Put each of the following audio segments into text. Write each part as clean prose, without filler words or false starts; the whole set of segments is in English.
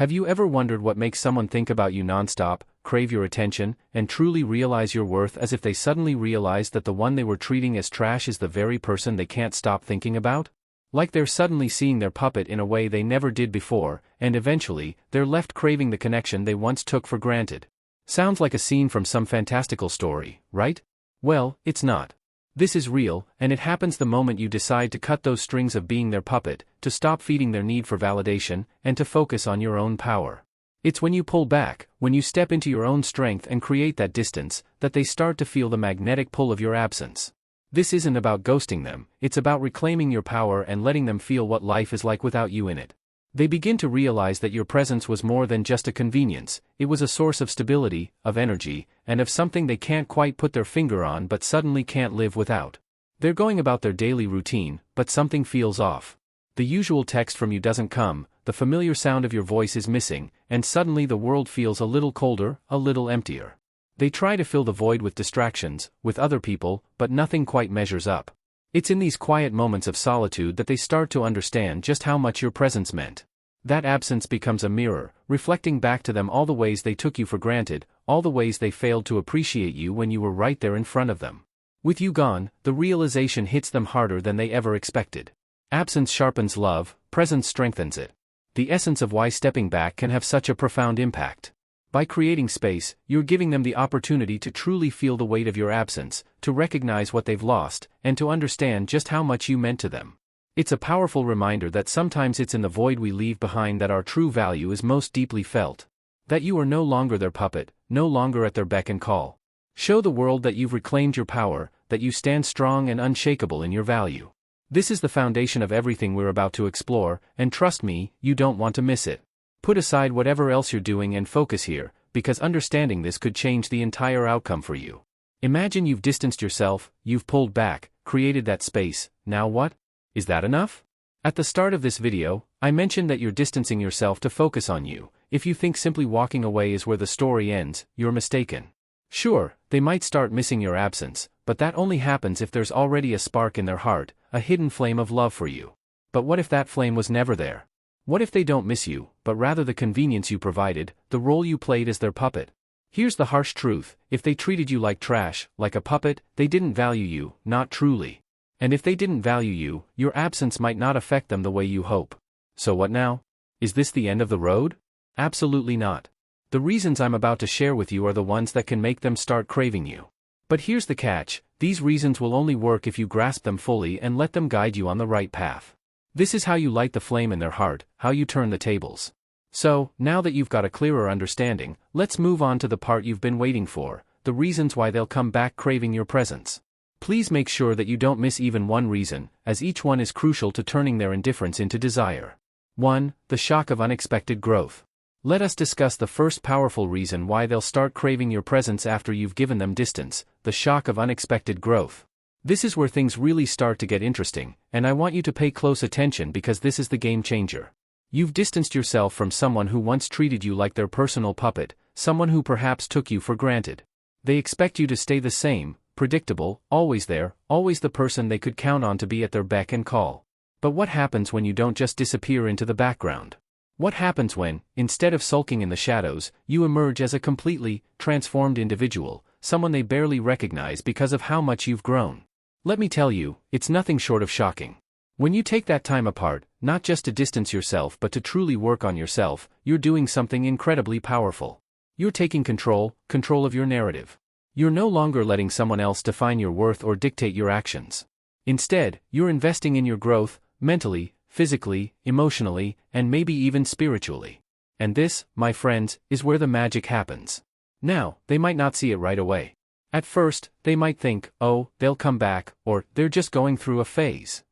Have you ever wondered what makes someone think about you nonstop, crave your attention, and truly realize your worth as if they suddenly realized that the one they were treating as trash is the very person they can't stop thinking about? Like they're suddenly seeing their puppet in a way they never did before, and eventually, they're left craving the connection they once took for granted. Sounds like a scene from some fantastical story, right? Well, it's not. This is real, and it happens the moment you decide to cut those strings of being their puppet, to stop feeding their need for validation, and to focus on your own power. It's when you pull back, when you step into your own strength and create that distance, that they start to feel the magnetic pull of your absence. This isn't about ghosting them, it's about reclaiming your power and letting them feel what life is like without you in it. They begin to realize that your presence was more than just a convenience, it was a source of stability, of energy, and of something they can't quite put their finger on but suddenly can't live without. They're going about their daily routine, but something feels off. The usual text from you doesn't come, the familiar sound of your voice is missing, and suddenly the world feels a little colder, a little emptier. They try to fill the void with distractions, with other people, but nothing quite measures up. It's in these quiet moments of solitude that they start to understand just how much your presence meant. That absence becomes a mirror, reflecting back to them all the ways they took you for granted, all the ways they failed to appreciate you when you were right there in front of them. With you gone, the realization hits them harder than they ever expected. Absence sharpens love, presence strengthens it. The essence of why stepping back can have such a profound impact. By creating space, you're giving them the opportunity to truly feel the weight of your absence, to recognize what they've lost, and to understand just how much you meant to them. It's a powerful reminder that sometimes it's in the void we leave behind that our true value is most deeply felt. That you are no longer their puppet, no longer at their beck and call. Show the world that you've reclaimed your power, that you stand strong and unshakable in your value. This is the foundation of everything we're about to explore, and trust me, you don't want to miss it. Put aside whatever else you're doing and focus here, because understanding this could change the entire outcome for you. Imagine you've distanced yourself, you've pulled back, created that space, now what? Is that enough? At the start of this video, I mentioned that you're distancing yourself to focus on you. If you think simply walking away is where the story ends, you're mistaken. Sure, they might start missing your absence, but that only happens if there's already a spark in their heart, a hidden flame of love for you. But what if that flame was never there? What if they don't miss you, but rather the convenience you provided, the role you played as their puppet? Here's the harsh truth: if they treated you like trash, like a puppet, they didn't value you, not truly. And if they didn't value you, your absence might not affect them the way you hope. So what now? Is this the end of the road? Absolutely not. The reasons I'm about to share with you are the ones that can make them start craving you. But here's the catch: these reasons will only work if you grasp them fully and let them guide you on the right path. This is how you light the flame in their heart, how you turn the tables. So, now that you've got a clearer understanding, let's move on to the part you've been waiting for, the reasons why they'll come back craving your presence. Please make sure that you don't miss even one reason, as each one is crucial to turning their indifference into desire. 1. The shock of unexpected growth. Let us discuss the first powerful reason why they'll start craving your presence after you've given them distance: the shock of unexpected growth. This is where things really start to get interesting, and I want you to pay close attention because this is the game changer. You've distanced yourself from someone who once treated you like their personal puppet, someone who perhaps took you for granted. They expect you to stay the same, predictable, always there, always the person they could count on to be at their beck and call. But what happens when you don't just disappear into the background? What happens when, instead of sulking in the shadows, you emerge as a completely transformed individual, someone they barely recognize because of how much you've grown? Let me tell you, it's nothing short of shocking. When you take that time apart, not just to distance yourself but to truly work on yourself, you're doing something incredibly powerful. You're taking control of your narrative. You're no longer letting someone else define your worth or dictate your actions. Instead, you're investing in your growth, mentally, physically, emotionally, and maybe even spiritually. And this, my friends, is where the magic happens. Now, they might not see it right away. At first, they might think, oh, they'll come back, or they're just going through a phase.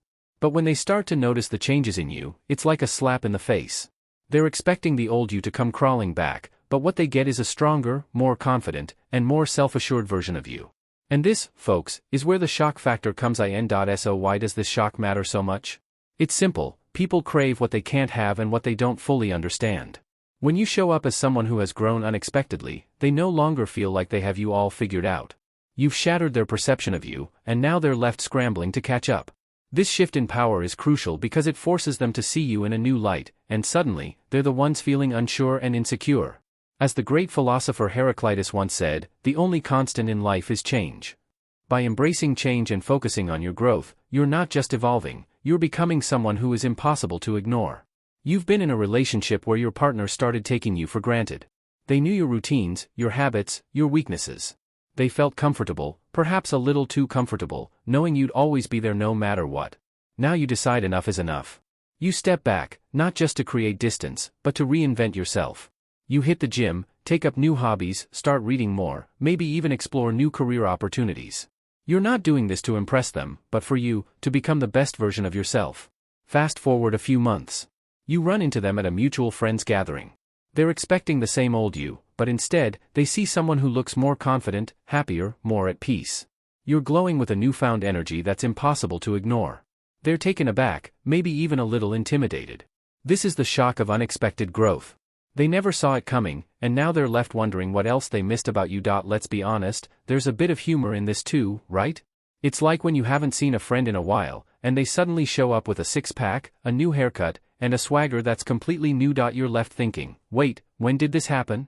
But when they start to notice the changes in you, it's like a slap in the face. They're expecting the old you to come crawling back, but what they get is a stronger, more confident, and more self-assured version of you. And this, folks, is where the shock factor comes in. So why does this shock matter so much? It's simple: people crave what they can't have and what they don't fully understand. When you show up as someone who has grown unexpectedly, they no longer feel like they have you all figured out. You've shattered their perception of you, and now they're left scrambling to catch up. This shift in power is crucial because it forces them to see you in a new light, and suddenly, they're the ones feeling unsure and insecure. As the great philosopher Heraclitus once said, the only constant in life is change. By embracing change and focusing on your growth, you're not just evolving, you're becoming someone who is impossible to ignore. You've been in a relationship where your partner started taking you for granted. They knew your routines, your habits, your weaknesses. They felt comfortable, perhaps a little too comfortable, knowing you'd always be there no matter what. Now you decide enough is enough. You step back, not just to create distance, but to reinvent yourself. You hit the gym, take up new hobbies, start reading more, maybe even explore new career opportunities. You're not doing this to impress them, but for you, to become the best version of yourself. Fast forward a few months. You run into them at a mutual friends gathering. They're expecting the same old you, but instead, they see someone who looks more confident, happier, more at peace. You're glowing with a newfound energy that's impossible to ignore. They're taken aback, maybe even a little intimidated. This is the shock of unexpected growth. They never saw it coming, and now they're left wondering what else they missed about you. Let's be honest, there's a bit of humor in this too, right? It's like when you haven't seen a friend in a while, and they suddenly show up with a six-pack, a new haircut, and a swagger that's completely new. You're left thinking, wait, when did this happen?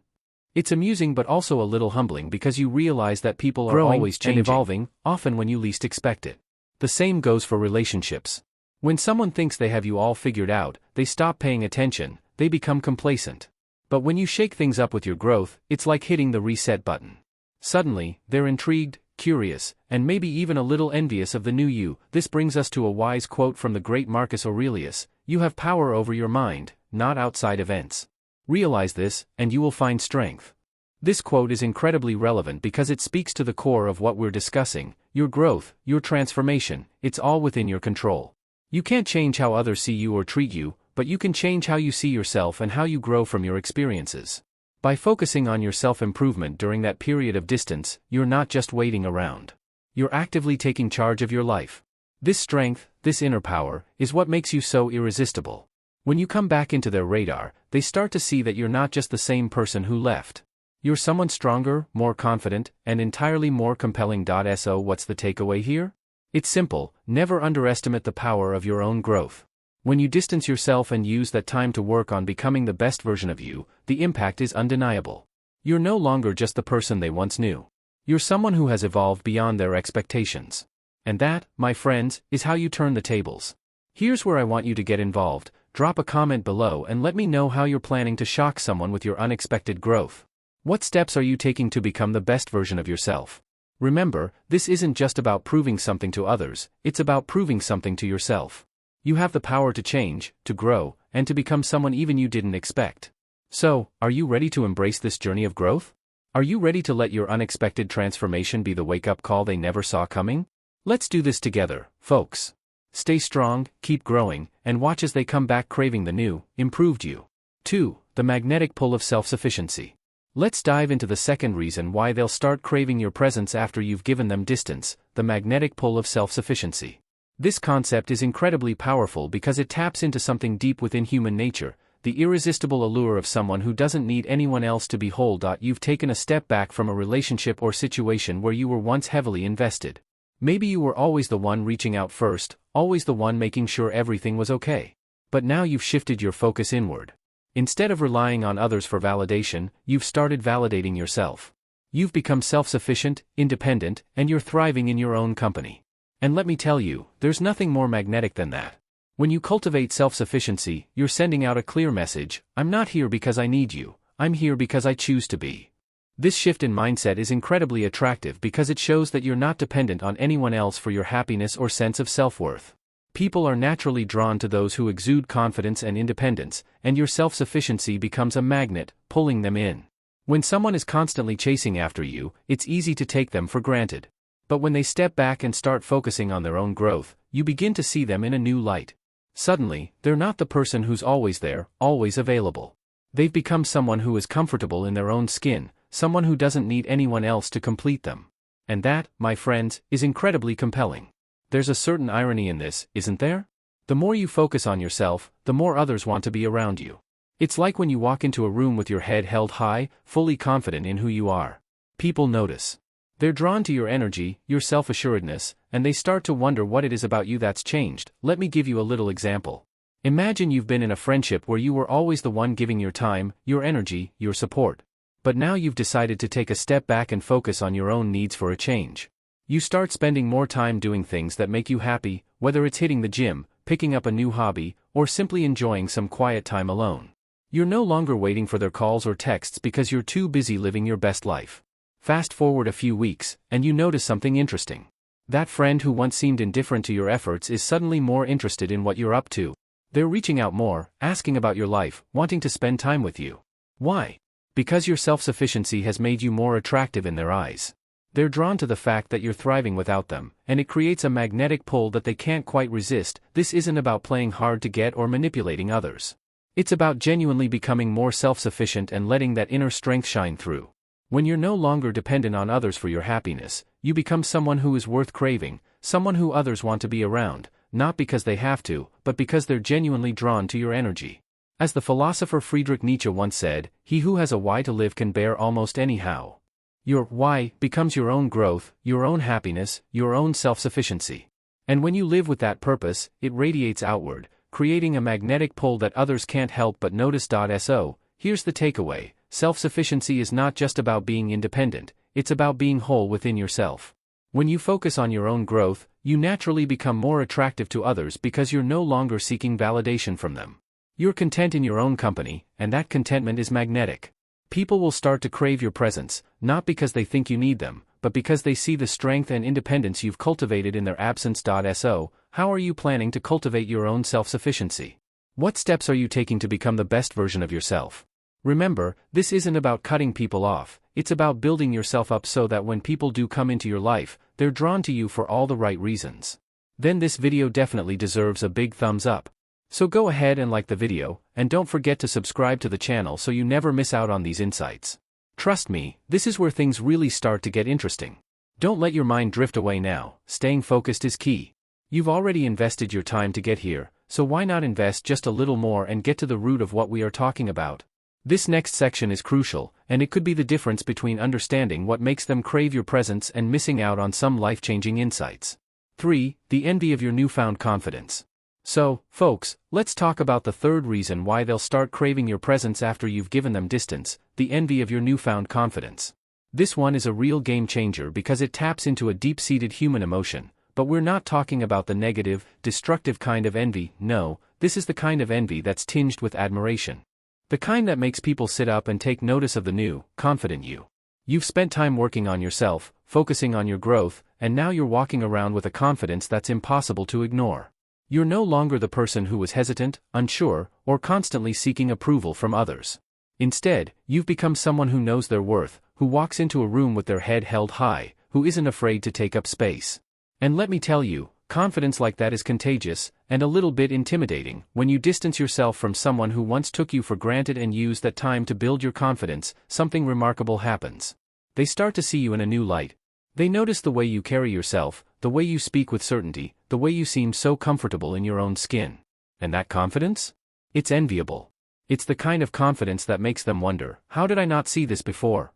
It's amusing but also a little humbling because you realize that people are always changing and evolving, often when you least expect it. The same goes for relationships. When someone thinks they have you all figured out, they stop paying attention, they become complacent. But when you shake things up with your growth, it's like hitting the reset button. Suddenly, they're intrigued, curious, and maybe even a little envious of the new you. This brings us to a wise quote from the great Marcus Aurelius: "You have power over your mind, not outside events. Realize this, and you will find strength." This quote is incredibly relevant because it speaks to the core of what we're discussing: your growth, your transformation. It's all within your control. You can't change how others see you or treat you, but you can change how you see yourself and how you grow from your experiences. By focusing on your self-improvement during that period of distance, you're not just waiting around. You're actively taking charge of your life. This strength, this inner power, is what makes you so irresistible. When you come back into their radar, they start to see that you're not just the same person who left. You're someone stronger, more confident, and entirely more compelling. So what's the takeaway here? It's simple: never underestimate the power of your own growth. When you distance yourself and use that time to work on becoming the best version of you, the impact is undeniable. You're no longer just the person they once knew. You're someone who has evolved beyond their expectations. And that, my friends, is how you turn the tables. Here's where I want you to get involved. Drop a comment below and let me know how you're planning to shock someone with your unexpected growth. What steps are you taking to become the best version of yourself? Remember, this isn't just about proving something to others, it's about proving something to yourself. You have the power to change, to grow, and to become someone even you didn't expect. So, are you ready to embrace this journey of growth? Are you ready to let your unexpected transformation be the wake-up call they never saw coming? Let's do this together, folks. Stay strong, keep growing, and watch as they come back craving the new, improved you. 2. The magnetic pull of self-sufficiency. Let's dive into the second reason why they'll start craving your presence after you've given them distance: the magnetic pull of self-sufficiency. This concept is incredibly powerful because it taps into something deep within human nature, the irresistible allure of someone who doesn't need anyone else to behold. You've taken a step back from a relationship or situation where you were once heavily invested. Maybe you were always the one reaching out first, always the one making sure everything was okay. But now you've shifted your focus inward. Instead of relying on others for validation, you've started validating yourself. You've become self-sufficient, independent, and you're thriving in your own company. And let me tell you, there's nothing more magnetic than that. When you cultivate self-sufficiency, you're sending out a clear message: I'm not here because I need you, I'm here because I choose to be. This shift in mindset is incredibly attractive because it shows that you're not dependent on anyone else for your happiness or sense of self-worth. People are naturally drawn to those who exude confidence and independence, and your self-sufficiency becomes a magnet, pulling them in. When someone is constantly chasing after you, it's easy to take them for granted. But when they step back and start focusing on their own growth, you begin to see them in a new light. Suddenly, they're not the person who's always there, always available. They've become someone who is comfortable in their own skin, someone who doesn't need anyone else to complete them. And that, my friends, is incredibly compelling. There's a certain irony in this, isn't there? The more you focus on yourself, the more others want to be around you. It's like when you walk into a room with your head held high, fully confident in who you are. People notice. They're drawn to your energy, your self-assuredness, and they start to wonder what it is about you that's changed. Let me give you a little example. Imagine you've been in a friendship where you were always the one giving your time, your energy, your support. But now you've decided to take a step back and focus on your own needs for a change. You start spending more time doing things that make you happy, whether it's hitting the gym, picking up a new hobby, or simply enjoying some quiet time alone. You're no longer waiting for their calls or texts because you're too busy living your best life. Fast forward a few weeks, and you notice something interesting. That friend who once seemed indifferent to your efforts is suddenly more interested in what you're up to. They're reaching out more, asking about your life, wanting to spend time with you. Why? Because your self-sufficiency has made you more attractive in their eyes. They're drawn to the fact that you're thriving without them, and it creates a magnetic pull that they can't quite resist. This isn't about playing hard to get or manipulating others. It's about genuinely becoming more self-sufficient and letting that inner strength shine through. When you're no longer dependent on others for your happiness, you become someone who is worth craving, someone who others want to be around, not because they have to, but because they're genuinely drawn to your energy. As the philosopher Friedrich Nietzsche once said, "He who has a why to live can bear almost any how." Your why becomes your own growth, your own happiness, your own self-sufficiency. And when you live with that purpose, it radiates outward, creating a magnetic pull that others can't help but notice. So, here's the takeaway: self-sufficiency is not just about being independent, it's about being whole within yourself. When you focus on your own growth, you naturally become more attractive to others because you're no longer seeking validation from them. You're content in your own company, and that contentment is magnetic. People will start to crave your presence, not because they think you need them, but because they see the strength and independence you've cultivated in their absence. So, how are you planning to cultivate your own self-sufficiency? What steps are you taking to become the best version of yourself? Remember, this isn't about cutting people off, it's about building yourself up so that when people do come into your life, they're drawn to you for all the right reasons. Then this video definitely deserves a big thumbs up. So go ahead and like the video, and don't forget to subscribe to the channel so you never miss out on these insights. Trust me, this is where things really start to get interesting. Don't let your mind drift away now, staying focused is key. You've already invested your time to get here, so why not invest just a little more and get to the root of what we are talking about? This next section is crucial, and it could be the difference between understanding what makes them crave your presence and missing out on some life-changing insights. 3. The envy of your newfound confidence. So, folks, let's talk about the third reason why they'll start craving your presence after you've given them distance: the envy of your newfound confidence. This one is a real game changer because it taps into a deep-seated human emotion, but we're not talking about the negative, destructive kind of envy. No, this is the kind of envy that's tinged with admiration. The kind that makes people sit up and take notice of the new, confident you. You've spent time working on yourself, focusing on your growth, and now you're walking around with a confidence that's impossible to ignore. You're no longer the person who was hesitant, unsure, or constantly seeking approval from others. Instead, you've become someone who knows their worth, who walks into a room with their head held high, who isn't afraid to take up space. And let me tell you, confidence like that is contagious, and a little bit intimidating. When you distance yourself from someone who once took you for granted and used that time to build your confidence, something remarkable happens. They start to see you in a new light. They notice the way you carry yourself, the way you speak with certainty, the way you seem so comfortable in your own skin. And that confidence? It's enviable. It's the kind of confidence that makes them wonder, how did I not see this before?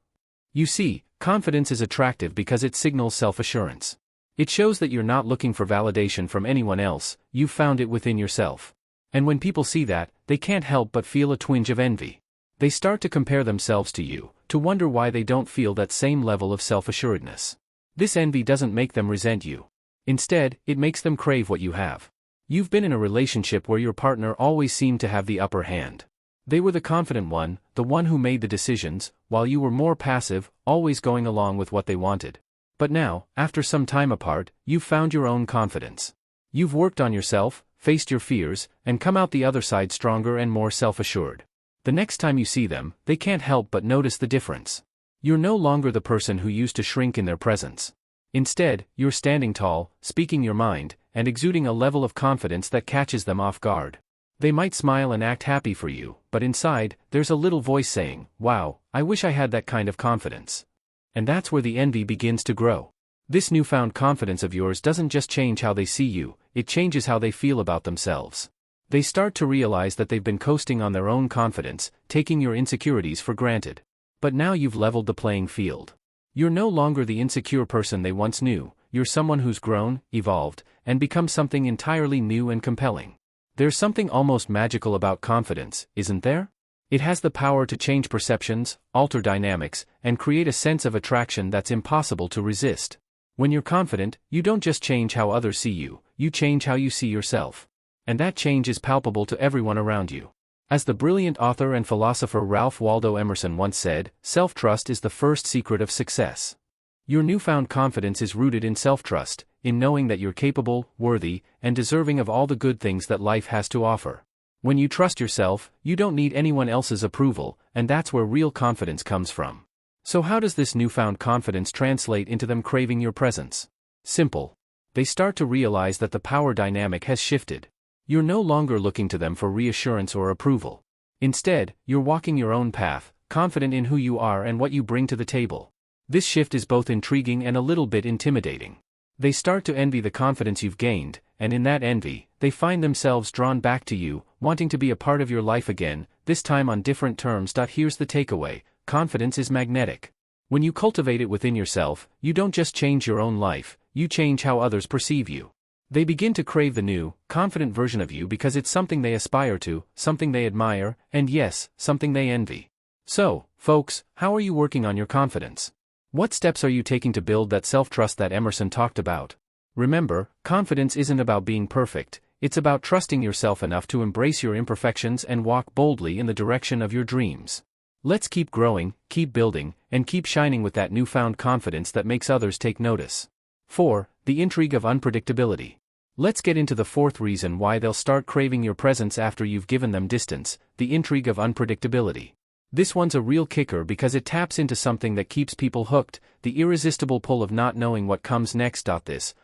You see, confidence is attractive because it signals self-assurance. It shows that you're not looking for validation from anyone else, you've found it within yourself. And when people see that, they can't help but feel a twinge of envy. They start to compare themselves to you, to wonder why they don't feel that same level of self-assuredness. This envy doesn't make them resent you. Instead, it makes them crave what you have. You've been in a relationship where your partner always seemed to have the upper hand. They were the confident one, the one who made the decisions, while you were more passive, always going along with what they wanted. But now, after some time apart, you've found your own confidence. You've worked on yourself, faced your fears, and come out the other side stronger and more self-assured. The next time you see them, they can't help but notice the difference. You're no longer the person who used to shrink in their presence. Instead, you're standing tall, speaking your mind, and exuding a level of confidence that catches them off guard. They might smile and act happy for you, but inside, there's a little voice saying, "Wow, I wish I had that kind of confidence." And that's where the envy begins to grow. This newfound confidence of yours doesn't just change how they see you, it changes how they feel about themselves. They start to realize that they've been coasting on their own confidence, taking your insecurities for granted. But now you've leveled the playing field. You're no longer the insecure person they once knew, you're someone who's grown, evolved, and become something entirely new and compelling. There's something almost magical about confidence, isn't there? It has the power to change perceptions, alter dynamics, and create a sense of attraction that's impossible to resist. When you're confident, you don't just change how others see you, you change how you see yourself. And that change is palpable to everyone around you. As the brilliant author and philosopher Ralph Waldo Emerson once said, self-trust is the first secret of success. Your newfound confidence is rooted in self-trust, in knowing that you're capable, worthy, and deserving of all the good things that life has to offer. When you trust yourself, you don't need anyone else's approval, and that's where real confidence comes from. So how does this newfound confidence translate into them craving your presence? Simple. They start to realize that the power dynamic has shifted. You're no longer looking to them for reassurance or approval. Instead, you're walking your own path, confident in who you are and what you bring to the table. This shift is both intriguing and a little bit intimidating. They start to envy the confidence you've gained, and in that envy, they find themselves drawn back to you, wanting to be a part of your life again, this time on different terms. Here's the takeaway: confidence is magnetic. When you cultivate it within yourself, you don't just change your own life, you change how others perceive you. They begin to crave the new, confident version of you because it's something they aspire to, something they admire, and yes, something they envy. So, folks, how are you working on your confidence? What steps are you taking to build that self-trust that Emerson talked about? Remember, confidence isn't about being perfect, it's about trusting yourself enough to embrace your imperfections and walk boldly in the direction of your dreams. Let's keep growing, keep building, and keep shining with that newfound confidence that makes others take notice. 4. The intrigue of unpredictability. Let's get into the fourth reason why they'll start craving your presence after you've given them distance: the intrigue of unpredictability. This one's a real kicker because it taps into something that keeps people hooked, the irresistible pull of not knowing what comes next.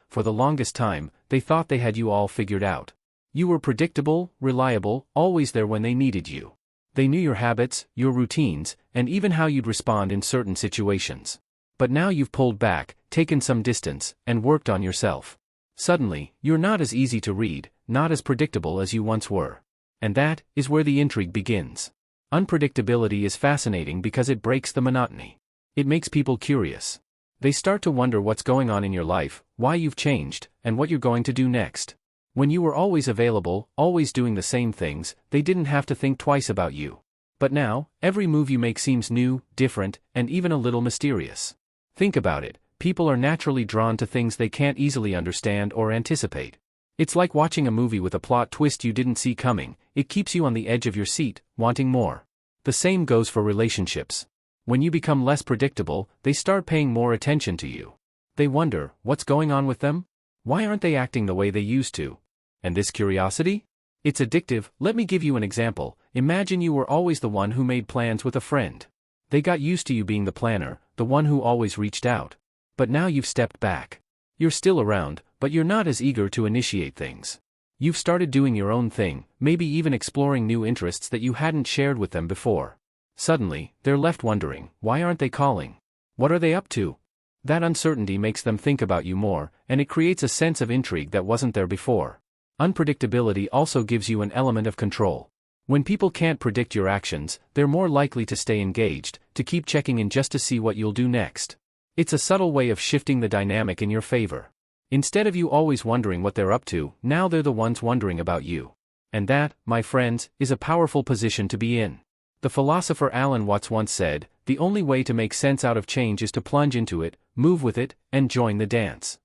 For the longest time, they thought they had you all figured out. You were predictable, reliable, always there when they needed you. They knew your habits, your routines, and even how you'd respond in certain situations. But now you've pulled back, taken some distance, and worked on yourself. Suddenly, you're not as easy to read, not as predictable as you once were. And that is where the intrigue begins. Unpredictability is fascinating because it breaks the monotony. It makes people curious. They start to wonder what's going on in your life, why you've changed, and what you're going to do next. When you were always available, always doing the same things, they didn't have to think twice about you. But now, every move you make seems new, different, and even a little mysterious. Think about it. People are naturally drawn to things they can't easily understand or anticipate. It's like watching a movie with a plot twist you didn't see coming. It keeps you on the edge of your seat, wanting more. The same goes for relationships. When you become less predictable, they start paying more attention to you. They wonder, what's going on with them? Why aren't they acting the way they used to? And this curiosity? It's addictive. Let me give you an example. Imagine you were always the one who made plans with a friend. They got used to you being the planner, the one who always reached out. But now you've stepped back. You're still around, but you're not as eager to initiate things. You've started doing your own thing, maybe even exploring new interests that you hadn't shared with them before. Suddenly, they're left wondering, why aren't they calling? What are they up to? That uncertainty makes them think about you more, and it creates a sense of intrigue that wasn't there before. Unpredictability also gives you an element of control. When people can't predict your actions, they're more likely to stay engaged, to keep checking in just to see what you'll do next. It's a subtle way of shifting the dynamic in your favor. Instead of you always wondering what they're up to, now they're the ones wondering about you. And that, my friends, is a powerful position to be in. The philosopher Alan Watts once said, "The only way to make sense out of change is to plunge into it, move with it, and join the dance."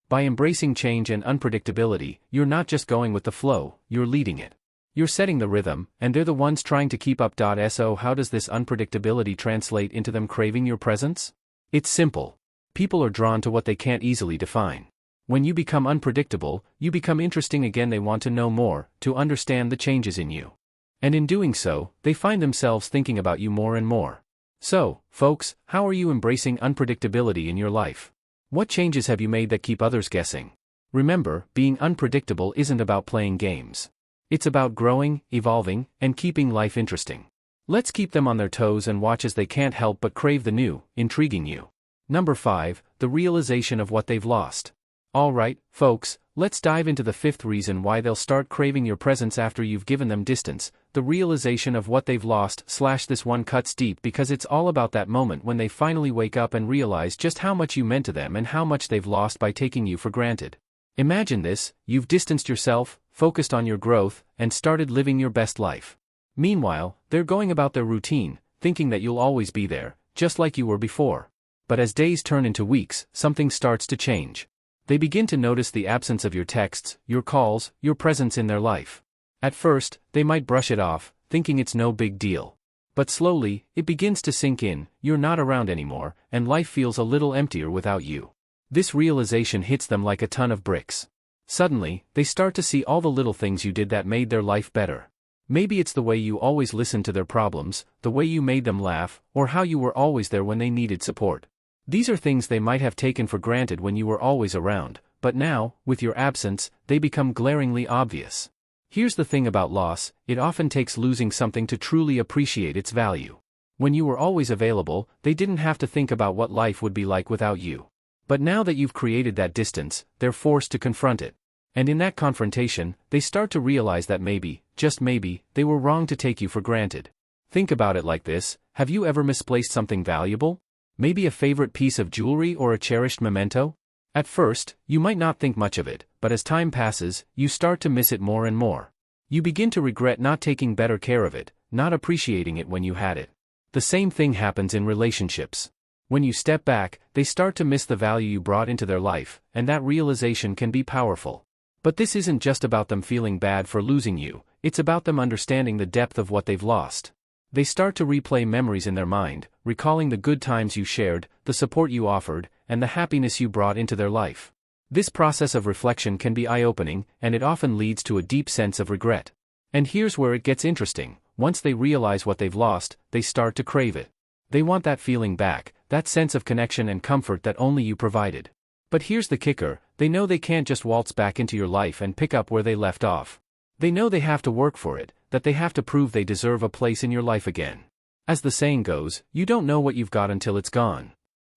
By embracing change and unpredictability, you're not just going with the flow, you're leading it. You're setting the rhythm, and they're the ones trying to keep up. So how does this unpredictability translate into them craving your presence? It's simple. People are drawn to what they can't easily define. When you become unpredictable, you become interesting again. They want to know more, to understand the changes in you. And in doing so, they find themselves thinking about you more and more. So, folks, how are you embracing unpredictability in your life? What changes have you made that keep others guessing? Remember, being unpredictable isn't about playing games. It's about growing, evolving, and keeping life interesting. Let's keep them on their toes and watch as they can't help but crave the new, intriguing you. Number 5, the realization of what they've lost. Alright, folks, let's dive into the fifth reason why they'll start craving your presence after you've given them distance, the realization of what they've lost. This one cuts deep because it's all about that moment when they finally wake up and realize just how much you meant to them and how much they've lost by taking you for granted. Imagine this: you've distanced yourself, focused on your growth, and started living your best life. Meanwhile, they're going about their routine, thinking that you'll always be there, just like you were before. But as days turn into weeks, something starts to change. They begin to notice the absence of your texts, your calls, your presence in their life. At first, they might brush it off, thinking it's no big deal. But slowly, it begins to sink in: you're not around anymore, and life feels a little emptier without you. This realization hits them like a ton of bricks. Suddenly, they start to see all the little things you did that made their life better. Maybe it's the way you always listened to their problems, the way you made them laugh, or how you were always there when they needed support. These are things they might have taken for granted when you were always around, but now, with your absence, they become glaringly obvious. Here's the thing about loss: it often takes losing something to truly appreciate its value. When you were always available, they didn't have to think about what life would be like without you. But now that you've created that distance, they're forced to confront it. And in that confrontation, they start to realize that maybe, just maybe, they were wrong to take you for granted. Think about it like this: have you ever misplaced something valuable? Maybe a favorite piece of jewelry or a cherished memento? At first, you might not think much of it, but as time passes, you start to miss it more and more. You begin to regret not taking better care of it, not appreciating it when you had it. The same thing happens in relationships. When you step back, they start to miss the value you brought into their life, and that realization can be powerful. But this isn't just about them feeling bad for losing you, it's about them understanding the depth of what they've lost. They start to replay memories in their mind, recalling the good times you shared, the support you offered, and the happiness you brought into their life. This process of reflection can be eye-opening, and it often leads to a deep sense of regret. And here's where it gets interesting: once they realize what they've lost, they start to crave it. They want that feeling back, that sense of connection and comfort that only you provided. But here's the kicker: they know they can't just waltz back into your life and pick up where they left off. They know they have to work for it, that they have to prove they deserve a place in your life again. As the saying goes, you don't know what you've got until it's gone.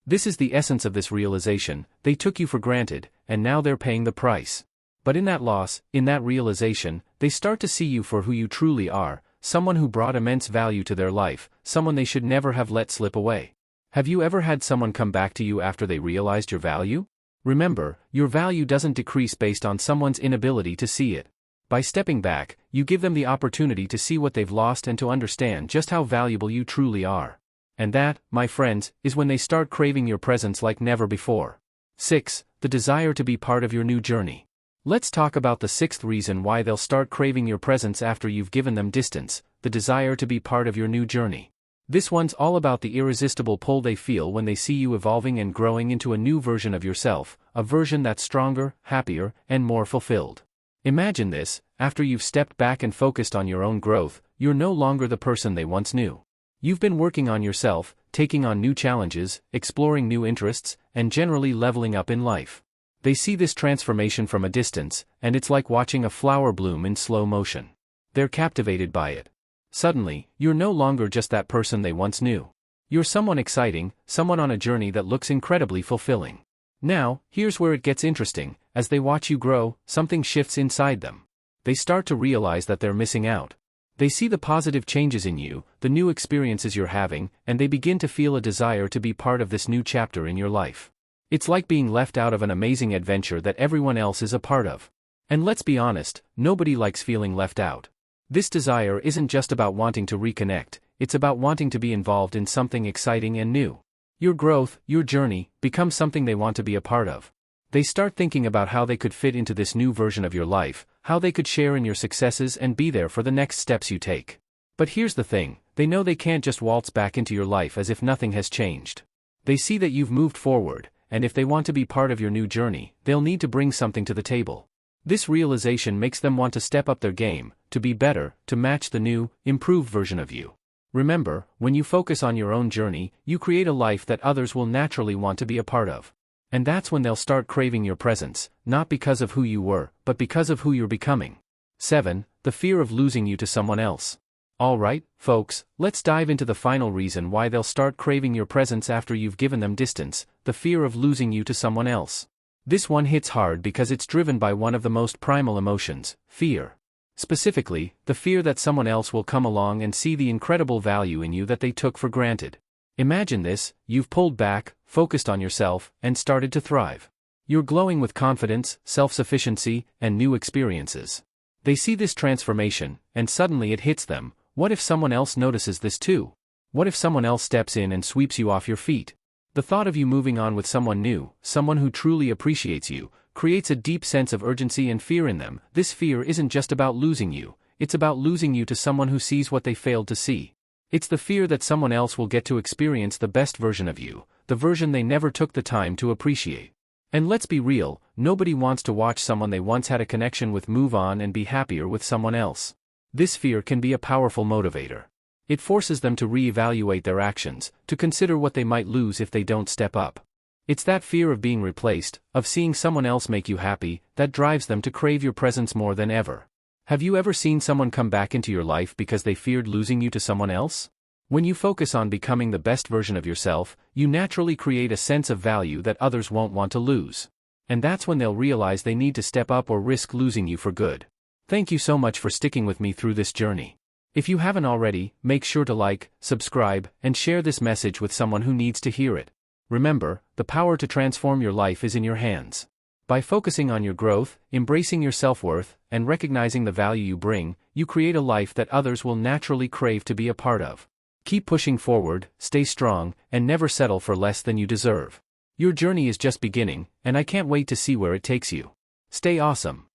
This is the essence of this realization: they took you for granted, and now they're paying the price. But in that loss, in that realization, they start to see you for who you truly are, someone who brought immense value to their life, someone they should never have let slip away. Have you ever had someone come back to you after they realized your value? Remember, your value doesn't decrease based on someone's inability to see it. By stepping back, you give them the opportunity to see what they've lost and to understand just how valuable you truly are. And that, my friends, is when they start craving your presence like never before. 6. The desire to be part of your new journey. Let's talk about the sixth reason why they'll start craving your presence after you've given them distance: the desire to be part of your new journey. This one's all about the irresistible pull they feel when they see you evolving and growing into a new version of yourself, a version that's stronger, happier, and more fulfilled. Imagine this: after you've stepped back and focused on your own growth, you're no longer the person they once knew. You've been working on yourself, taking on new challenges, exploring new interests, and generally leveling up in life. They see this transformation from a distance, and it's like watching a flower bloom in slow motion. They're captivated by it. Suddenly, you're no longer just that person they once knew. You're someone exciting, someone on a journey that looks incredibly fulfilling. Now, here's where it gets interesting: as they watch you grow, something shifts inside them. They start to realize that they're missing out. They see the positive changes in you, the new experiences you're having, and they begin to feel a desire to be part of this new chapter in your life. It's like being left out of an amazing adventure that everyone else is a part of. And let's be honest, nobody likes feeling left out. This desire isn't just about wanting to reconnect, it's about wanting to be involved in something exciting and new. Your growth, your journey, becomes something they want to be a part of. They start thinking about how they could fit into this new version of your life, how they could share in your successes and be there for the next steps you take. But here's the thing: they know they can't just waltz back into your life as if nothing has changed. They see that you've moved forward, and if they want to be part of your new journey, they'll need to bring something to the table. This realization makes them want to step up their game, to be better, to match the new, improved version of you. Remember, when you focus on your own journey, you create a life that others will naturally want to be a part of. And that's when they'll start craving your presence, not because of who you were, but because of who you're becoming. 7. The fear of losing you to someone else. Alright, folks, let's dive into the final reason why they'll start craving your presence after you've given them distance: the fear of losing you to someone else. This one hits hard because it's driven by one of the most primal emotions, fear. Specifically, the fear that someone else will come along and see the incredible value in you that they took for granted. Imagine this: you've pulled back, focused on yourself, and started to thrive. You're glowing with confidence, self-sufficiency, and new experiences. They see this transformation, and suddenly it hits them: what if someone else notices this too? What if someone else steps in and sweeps you off your feet? The thought of you moving on with someone new, someone who truly appreciates you, creates a deep sense of urgency and fear in them. This fear isn't just about losing you, it's about losing you to someone who sees what they failed to see. It's the fear that someone else will get to experience the best version of you, the version they never took the time to appreciate. And let's be real, nobody wants to watch someone they once had a connection with move on and be happier with someone else. This fear can be a powerful motivator. It forces them to reevaluate their actions, to consider what they might lose if they don't step up. It's that fear of being replaced, of seeing someone else make you happy, that drives them to crave your presence more than ever. Have you ever seen someone come back into your life because they feared losing you to someone else? When you focus on becoming the best version of yourself, you naturally create a sense of value that others won't want to lose. And that's when they'll realize they need to step up or risk losing you for good. Thank you so much for sticking with me through this journey. If you haven't already, make sure to like, subscribe, and share this message with someone who needs to hear it. Remember, the power to transform your life is in your hands. By focusing on your growth, embracing your self-worth, and recognizing the value you bring, you create a life that others will naturally crave to be a part of. Keep pushing forward, stay strong, and never settle for less than you deserve. Your journey is just beginning, and I can't wait to see where it takes you. Stay awesome.